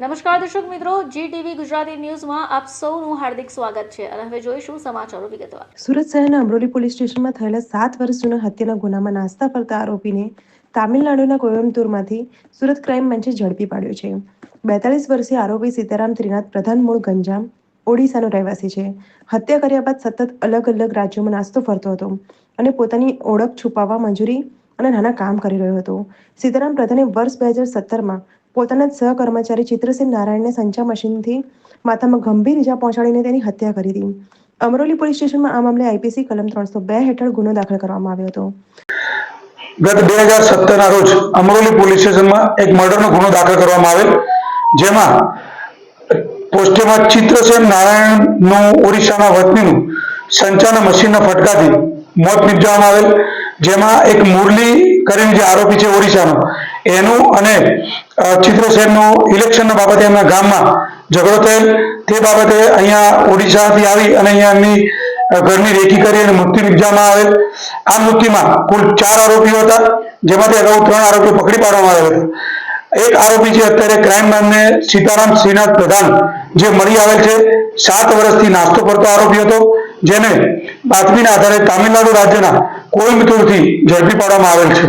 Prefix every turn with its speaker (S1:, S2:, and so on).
S1: નમસ્કાર દર્શક મિત્રો, જી ટીવી ગુજરાતી ન્યૂઝમાં આપ સૌનું હાર્દિક સ્વાગત છે અને હવે જોઈશું સમાચારો વિગતવાર।
S2: સુરત શહેરના અમરોલી પોલીસ સ્ટેશનમાં થયેલા 7 વર્ષ જૂના હત્યાના ગુનામાં નાસ્તા ફરતા આરોપીને તામિલનાડુના કોયમ્બતુરમાંથી સુરત ક્રાઇમ બ્રાન્ચે ઝડપી પાડ્યો છે। 42 વર્ષીય આરોપી સીતારામ ત્રિનાથ પ્રધાન મૂળ ગંજામ, ઓડિશાનો રહેવાસી છે। હત્યા કર્યા બાદ સતત અલગ અલગ રાજ્યોમાં નાસ્તો ફરતો હતો અને પોતાની ઓળખ છુપાવવા મજૂરી અને નાના કામ કરી રહ્યો હતો। સીતારામ પ્રધાને વર્ષ 2017માં પોતાના સહકર્મચારી ચિત્રસેન નારાયણને સંચા મશીનથી માથામાં ગંભીર ઇજા પહોંચાડીને તેની હત્યા કરી હતી। અમરોલી પોલીસ સ્ટેશનમાં આ મામલે આઈપીસી કલમ 302 હેઠળ ગુનો દાખલ કરવામાં આવ્યો હતો।
S3: ગત 2017 ના રોજ અમરોલી પોલીસ સ્ટેશનમાં એક મર્ડરનો ગુનો દાખલ કરવામાં આવેલ, જેમાં પોસ્ટેમાં ચિત્રસેન નારાયણનું ઓડિશાના વતનીનું સંચાના મશીનના ફટકાથી મોત નિપજાવવામાં આવેલ, જેમાં એક મુરલી કરીને જે આરોપી છે ઓડિશાનો, એનું અને ચિત્રસેનનું ઇલેક્શનના બાબતે એમના ગામમાં ઝઘડો થયેલ, તે બાબતે અહીંયા ઓડિશાથી આવી અને અહીંયા એમની ઘરની રેકી કરી અને મૃત્યુ નિપજાવવામાં આવેલ। આ મૃત્યુમાં કુલ 4 આરોપીઓ હતા, જેમાંથી અગાઉ 3 આરોપીઓ પકડી પાડવામાં આવેલ હતા। એક આરોપી છે અત્યારે ક્રાઇમ બ્રાન્ચને સીતારામ શ્રીનાથ પ્રધાન જે મળી આવેલ છે। 7 વર્ષથી નાસ્તો કરતો આરોપી હતો, જેને બાતમીના આધારે તામિલનાડુ રાજ્યના કોયમ્બતુરથી ઝડપી પાડવામાં આવેલ છે।